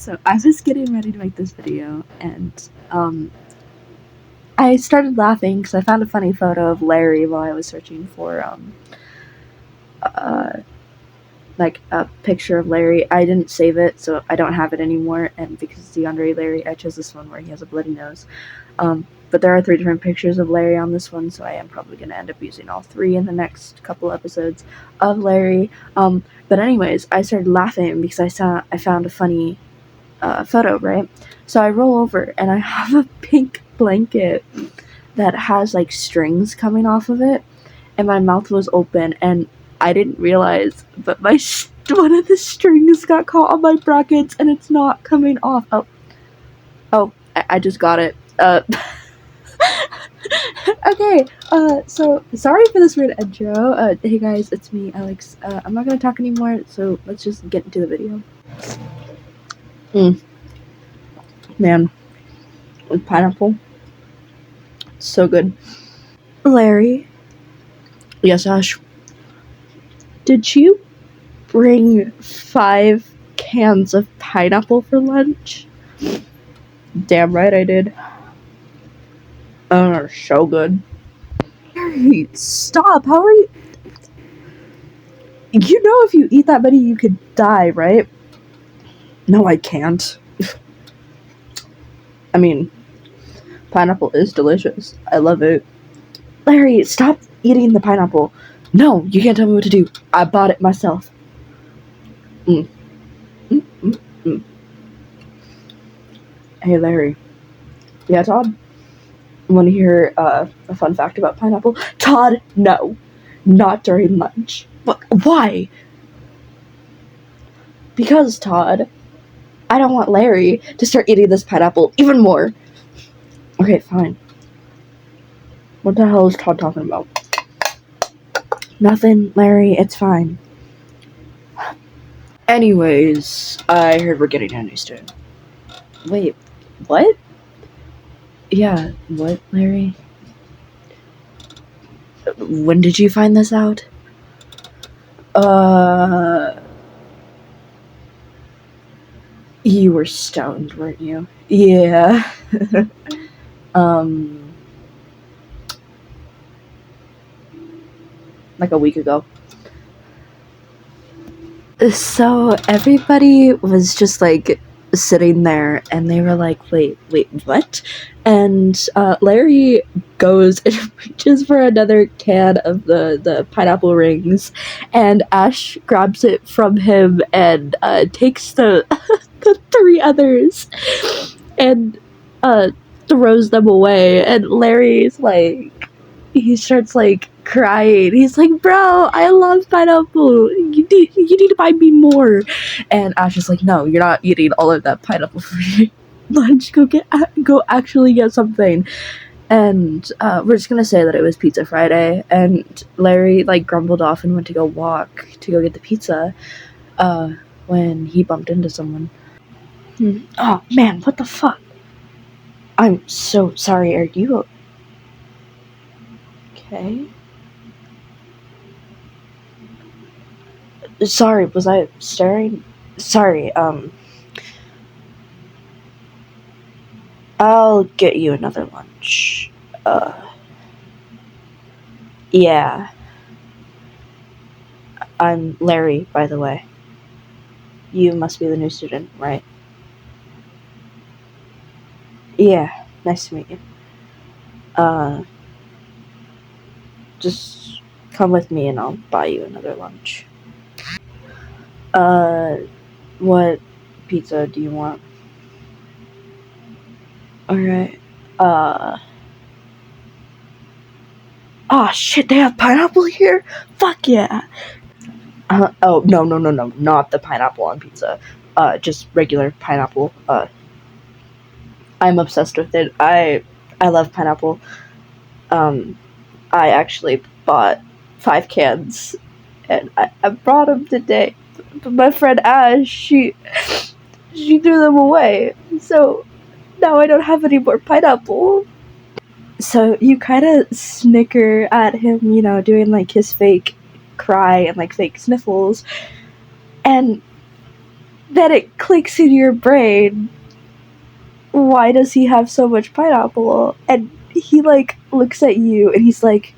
So I was getting ready to make this video, and I started laughing because I found a funny photo of Larry while I was searching for like a picture of Larry. I didn't save it, so I don't have it anymore, and because it's the yandere Larry, I chose this one where he has a bloody nose. But there are 3 different pictures of Larry on this one, so I am probably going to end up using all 3 in the next couple episodes of Larry. But anyways, I started laughing because I found a funny photo, right? So I roll over and I have a pink blanket that has like strings coming off of it, and my mouth was open and I didn't realize, but one of the strings got caught on my brackets and it's not coming off. I just got it. Okay, so sorry for this weird intro. Hey guys, it's me, Alex. I'm not gonna talk anymore, so let's just get into the video. Man, with pineapple, so good. Larry. Yes, Ash. Did you bring 5 cans of pineapple for lunch? Damn right I did. Oh, so good. Larry, stop. How are you? You know if you eat that many, you could die, right? No, I can't. I mean, pineapple is delicious. I love it. Larry, stop eating the pineapple. No, you can't tell me what to do. I bought it myself. Hey, Larry. Yeah, Todd? Want to hear a fun fact about pineapple? Todd, no. Not during lunch. But why? Because, Todd, I don't want Larry to start eating this pineapple even more. Okay, fine. What the hell is Todd talking about? Nothing, Larry, it's fine. Anyways, I heard we're getting a new student. Wait, what? Yeah, what, Larry? When did you find this out? You were stoned, weren't you? Yeah. Like a week ago. So everybody was just like sitting there and they were like, wait, what? And Larry goes and reaches for another can of the pineapple rings, and Ash grabs it from him and takes the 3 others and throws them away. And Larry's like, he starts like crying. He's like, bro, I love pineapple. You need to buy me more. And Ash is like, no, you're not eating all of that pineapple for your lunch. Go actually get something. And we're just gonna say that it was Pizza Friday. And Larry like grumbled off and went to go walk to go get the pizza when he bumped into someone. Oh man, what the fuck? I'm so sorry. Are you okay? Sorry, was I staring? Sorry, I'll get you another lunch. Yeah. I'm Larry, by the way. You must be the new student, right? Yeah, nice to meet you. Just come with me and I'll buy you another lunch. What pizza do you want? Alright, oh shit, they have pineapple here? Fuck yeah! Oh, no, not the pineapple on pizza. Just regular pineapple. I'm obsessed with it. I love pineapple. I actually bought 5 cans, and I brought them today. But my friend Ash, she threw them away, so now I don't have any more pineapple. So you kind of snicker at him, you know, doing like his fake cry and like fake sniffles, and then it clicks in your brain, why does he have so much pineapple? And he, like, looks at you and he's like,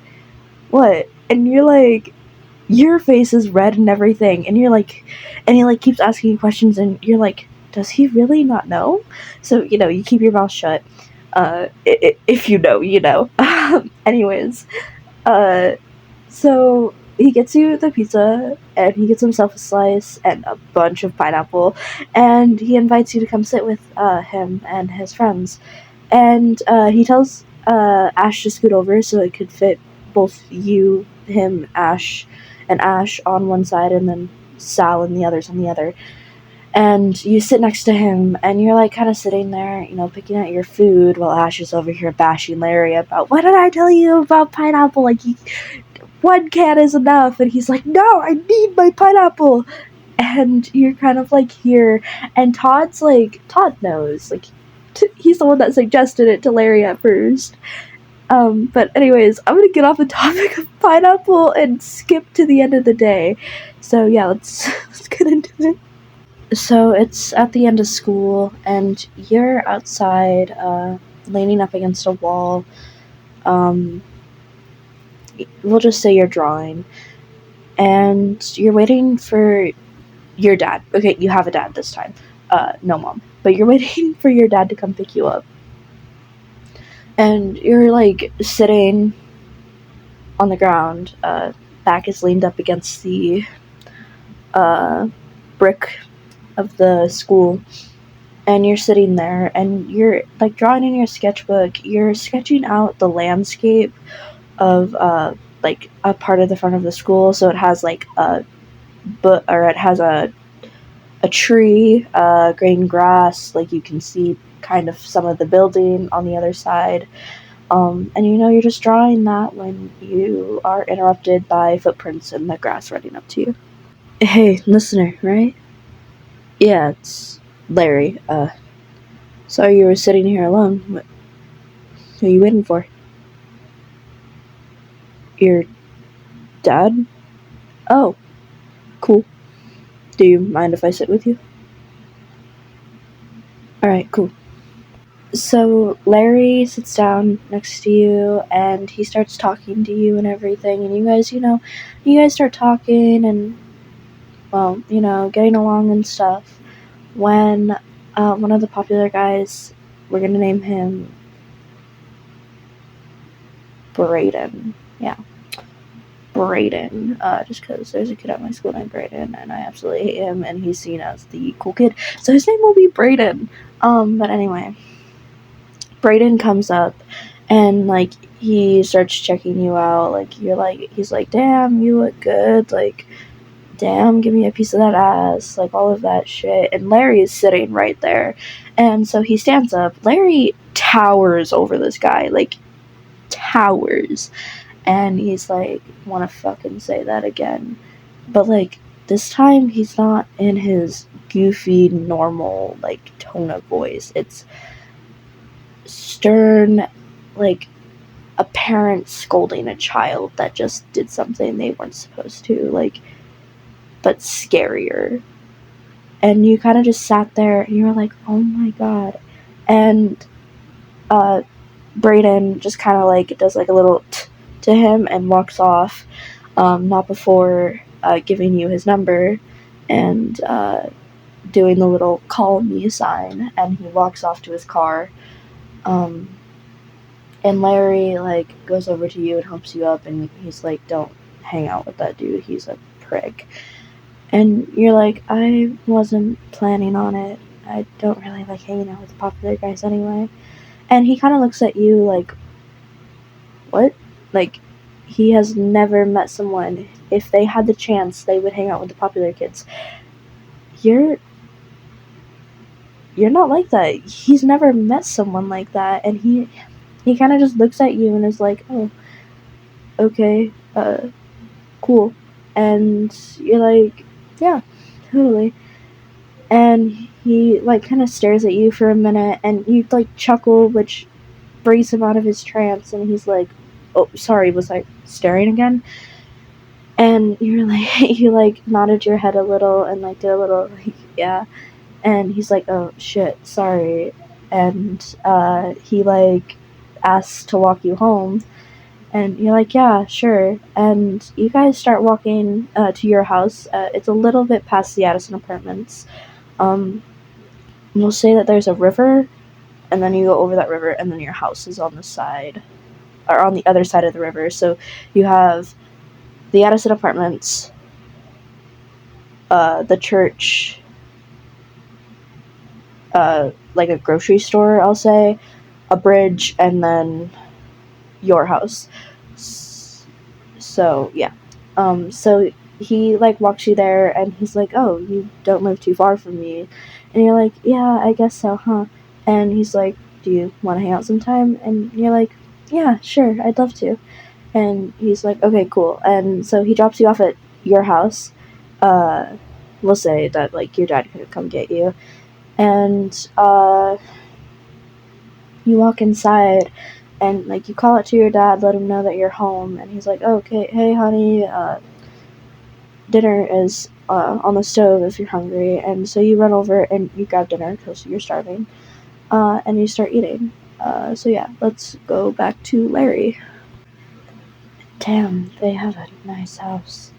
what? And you're like, your face is red and everything. And you're like, and he, like, keeps asking you questions and you're like, does he really not know? So, you keep your mouth shut. If you know, you know. Anyways, so he gets you the pizza, and he gets himself a slice and a bunch of pineapple, and he invites you to come sit with him and his friends. And he tells Ash to scoot over so it could fit both you, him, and Ash on one side, and then Sal and the others on the other. And you sit next to him, and you're like kind of sitting there, picking at your food while Ash is over here bashing Larry about, what did I tell you about pineapple? Like, one can is enough. And he's like, no, I need my pineapple. And you're kind of like here, and Todd knows, like, he's the one that suggested it to Larry at first. But anyways, I'm gonna get off the topic of pineapple and skip to the end of the day. So yeah, let's get into it. So it's at the end of school, and you're outside, leaning up against a wall. We'll just say you're drawing, and you're waiting for your dad. Okay, you have a dad this time. No mom. But you're waiting for your dad to come pick you up. And you're, like, sitting on the ground. Back is leaned up against the brick of the school. And you're sitting there, and you're, like, drawing in your sketchbook. You're sketching out the landscape of, like, a part of the front of the school. So it has, like, it has a tree, green grass, like, you can see kind of some of the building on the other side. And you're just drawing that when you are interrupted by footprints in the grass running up to you. Hey, listener, right? Yeah, it's Larry. Sorry you were sitting here alone. What are you waiting for? Your dad? Oh, cool. Do you mind if I sit with you? Alright, cool. So Larry sits down next to you, and he starts talking to you and everything, and you guys start talking and, well, getting along and stuff, when one of the popular guys, we're gonna name him Brayden. Yeah, Brayden, just because there's a kid at my school named Brayden, and I absolutely hate him, and he's seen as the cool kid, so his name will be Brayden. But anyway, Brayden comes up, and, like, he starts checking you out, like, he's like, damn, you look good, like, damn, give me a piece of that ass, like, all of that shit. And Larry is sitting right there, and so he stands up. Larry towers over this guy, like, towers, and he's like, wanna fucking say that again, but, like, this time he's not in his goofy, normal, like, tone of voice. It's stern, like a parent scolding a child that just did something they weren't supposed to, like, but scarier. And you kind of just sat there and you were like, oh my god. And Brayden just kind of, like, does, like, a little to him and walks off, not before giving you his number and doing the little call me sign, and he walks off to his car. And Larry, like, goes over to you and helps you up, and he's like, don't hang out with that dude, he's a prick. And you're like, I wasn't planning on it. I don't really like hanging out with popular guys anyway. And he kind of looks at you like, what? Like, he has never met someone. If they had the chance, they would hang out with the popular kids. You're not like that. He's never met someone like that, and he kind of just looks at you and is like, oh, okay, cool. And you're like, yeah, totally. And he, like, kind of stares at you for a minute, and you, like, chuckle, which brings him out of his trance, and he's like, oh, sorry, was I staring again? And you're like, you, like, nodded your head a little and, like, did a little, like, yeah. And he's like, oh shit, sorry. And he like asks to walk you home. And you're like, yeah, sure. And you guys start walking to your house. It's a little bit past the Addison apartments. We'll say that there's a river, and then you go over that river, and then your house is on the side, or on the other side of the river. So you have the Addison apartments, the church, like a grocery store, I'll say, a bridge, and then your house. So yeah. So he like walks you there, and he's like, "Oh, you don't live too far from me," and you're like, "Yeah, I guess so, huh?" And he's like, "Do you want to hang out sometime?" And you're like, "Yeah, sure, I'd love to." And he's like, "Okay, cool." And so he drops you off at your house. Uh, we'll say that like your dad couldn't come get you, and you walk inside. And like you call it to your dad, let him know that you're home, and he's like, oh, "Okay, hey honey, dinner is on the stove if you're hungry." And so you run over and you grab dinner because you're starving, and you start eating. So yeah, let's go back to Larry. Damn, they have a nice house.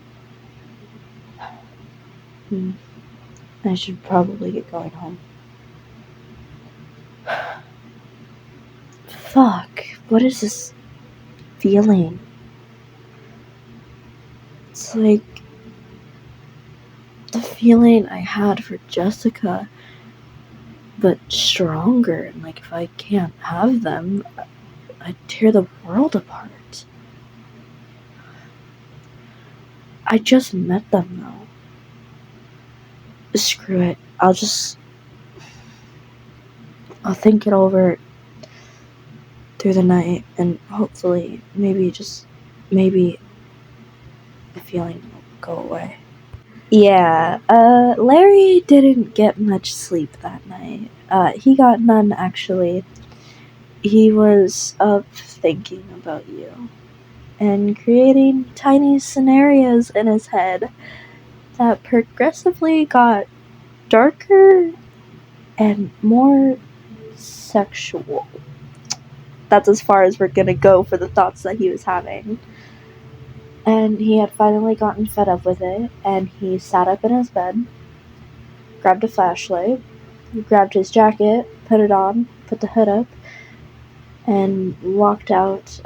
I should probably get going home. Fuck, what is this feeling? It's like the feeling I had for Jessica, but stronger. And like, if I can't have them, I'd tear the world apart. I just met them though. Screw it. I'll think it over through the night, and hopefully, maybe maybe the feeling will go away. Yeah, Larry didn't get much sleep that night. He got none, actually. He was up thinking about you and creating tiny scenarios in his head that progressively got darker and more sexual. That's as far as we're gonna go for the thoughts that he was having. And he had finally gotten fed up with it, and he sat up in his bed, grabbed a flashlight, grabbed his jacket, put it on, put the hood up, and walked out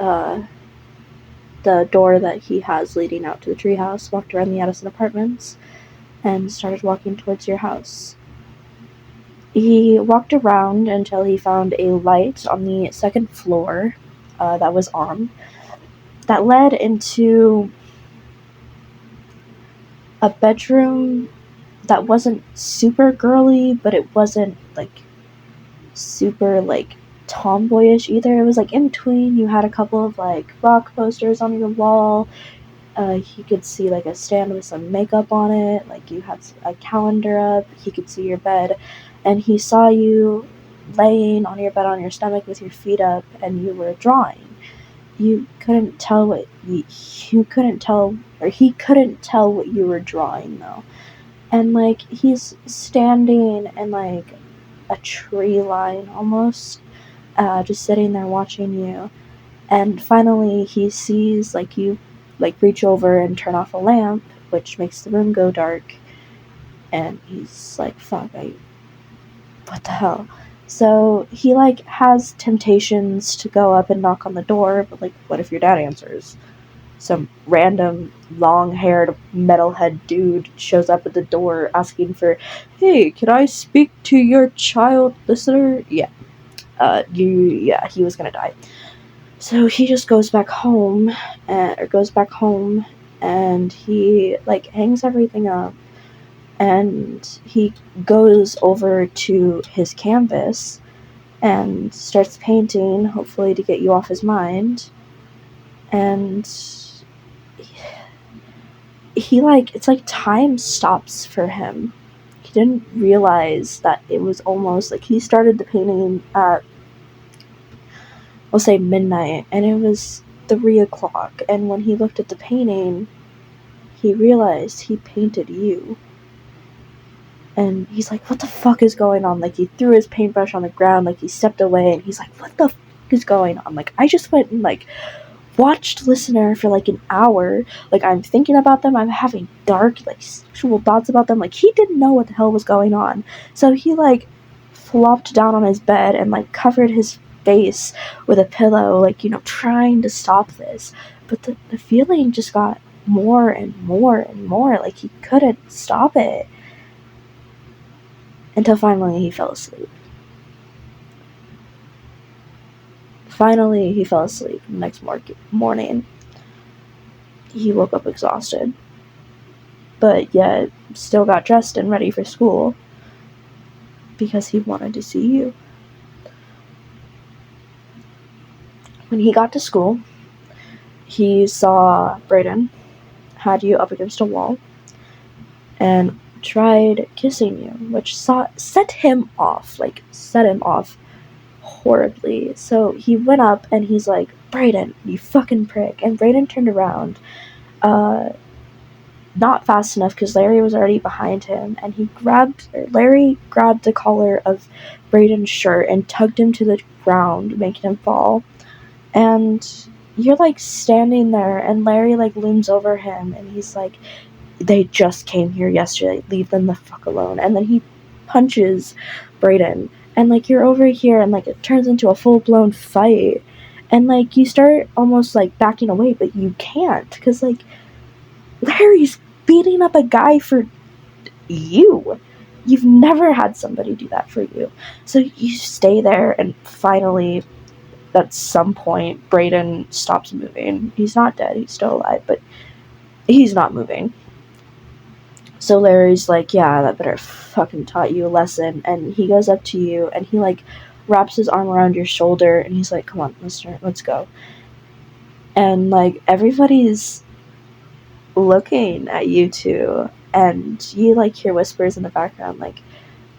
the door that he has leading out to the treehouse, walked around the Addison apartments, and started walking towards your house. He walked around until he found a light on the second floor that was on, that led into a bedroom that wasn't super girly, but it wasn't like super like tomboyish either. It was like in between. You had a couple of like rock posters on your wall. He could see like a stand with some makeup on it. Like you had a calendar up. He could see your bed, and he saw you laying on your bed on your stomach with your feet up, and you were drawing. You couldn't tell what you couldn't tell, or he couldn't tell what you were drawing though. And like he's standing in like a tree line almost, just sitting there watching you. And finally he sees like you like reach over and turn off a lamp, which makes the room go dark. And he's like, fuck, what the hell? So he like has temptations to go up and knock on the door, but like, what if your dad answers? Some random long-haired metalhead dude shows up at the door asking for, "Hey, can I speak to your child listener?" Yeah, he was gonna die. So he just goes back home, and he like hangs everything up, and he goes over to his canvas and starts painting, hopefully to get you off his mind. And he like, it's like time stops for him. He didn't realize that it was almost like he started the painting at, we'll say midnight, and it was 3 o'clock. And when he looked at the painting, he realized he painted you. And he's like, what the fuck is going on? Like, he threw his paintbrush on the ground, like, he stepped away, and he's like, what the fuck is going on? Like, I just went and, like, watched Listener for, like, an hour. Like, I'm thinking about them, I'm having dark, like, sexual thoughts about them. Like, he didn't know what the hell was going on. So he, like, flopped down on his bed and, like, covered his face with a pillow, like, you know, trying to stop this. But the feeling just got more and more and more. Like, he couldn't stop it. Until finally he fell asleep. Finally, he fell asleep. The next morning, he woke up exhausted. But yet, still got dressed and ready for school. Because he wanted to see you. When he got to school, he saw Brayden, had you up against a wall, and tried kissing you, which set him off horribly. So he went up and he's like, Brayden, you fucking prick. And Brayden turned around, not fast enough because Larry was already behind him, and Larry grabbed the collar of Brayden's shirt and tugged him to the ground, making him fall. And you're like standing there, and Larry like looms over him, and he's like, they just came here yesterday, leave them the fuck alone. And then he punches Brayden, and like you're over here, and like it turns into a full-blown fight, and like you start almost like backing away, but you can't, because like Larry's beating up a guy for you. You've never had somebody do that for you. So you stay there, and finally at some point Brayden stops moving. He's not dead, he's still alive, but he's not moving. So Larry's like, yeah, that better fucking taught you a lesson. And he goes up to you, and he like wraps his arm around your shoulder, and he's like, come on, mister, let's go. And like everybody's looking at you two, and you like hear whispers in the background like,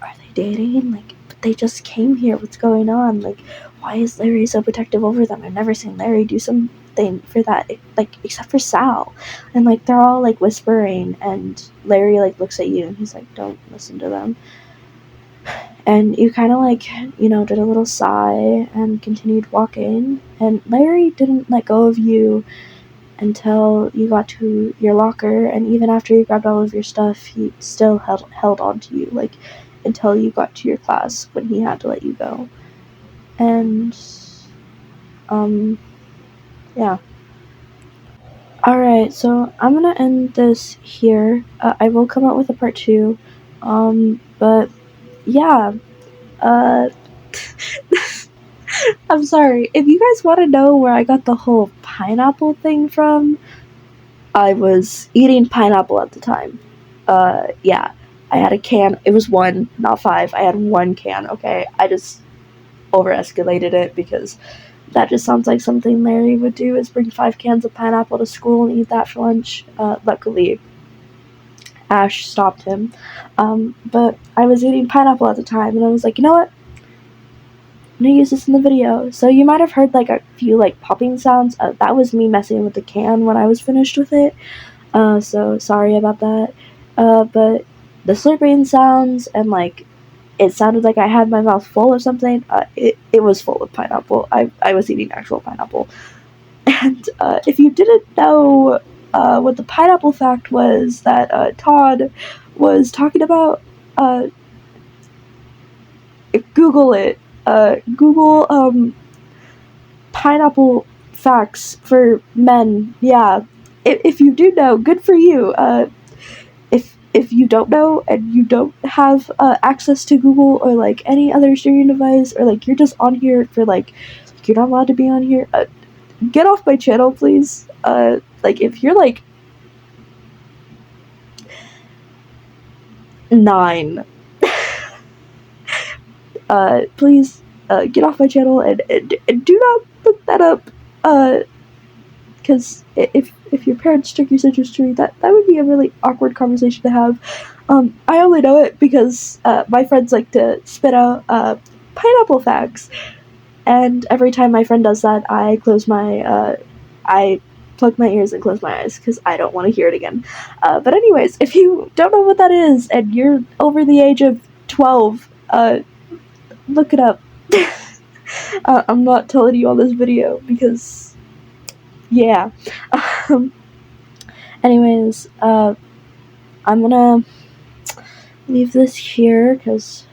are they dating? Like, but they just came here, what's going on? Like, why is Larry so protective over them? I've never seen Larry do something for that, like, except for Sal. And like they're all like whispering, and Larry like looks at you, and he's like, don't listen to them. And you kind of like, you know, did a little sigh and continued walking, and Larry didn't let go of you until you got to your locker, and even after you grabbed all of your stuff, he still held on to you, like, until you got to your class when he had to let you go. And, yeah. Alright, so I'm gonna end this here. I will come out with a part 2, but, yeah, I'm sorry. If you guys want to know where I got the whole pineapple thing from, I was eating pineapple at the time. Yeah. I had a can. It was 1, not 5. I had 1 can, okay? I just over-escalated it because that just sounds like something Larry would do, is bring 5 cans of pineapple to school and eat that for lunch. Luckily, Ash stopped him. But I was eating pineapple at the time, and I was like, you know what? I'm gonna use this in the video. So you might have heard like a few like popping sounds. That was me messing with the can when I was finished with it. So sorry about that. But the slurping sounds, and like it sounded like I had my mouth full of something. It was full of pineapple. I was eating actual pineapple. And if you didn't know what the pineapple fact was that Todd was talking about, Google it. Google pineapple facts for men. Yeah, if you do know, good for you. If you don't know, and you don't have access to Google or like any other streaming device, or like you're just on here for like you're not allowed to be on here, get off my channel, please. Like if you're like 9, please get off my channel, and do not look that up, because if your parents took your citrus tree, that would be a really awkward conversation to have. I only know it because my friends like to spit out pineapple facts, and every time my friend does that, I close my plug my ears and close my eyes because I don't want to hear it again. But anyways, if you don't know what that is and you're over the age of 12, look it up. I'm not telling you on this video because, yeah. Anyways, I'm gonna leave this here because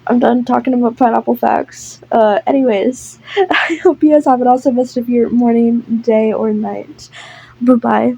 I'm done talking about pineapple facts. Anyways, I hope you guys have an awesome rest of your morning, day, or night. Bye-bye.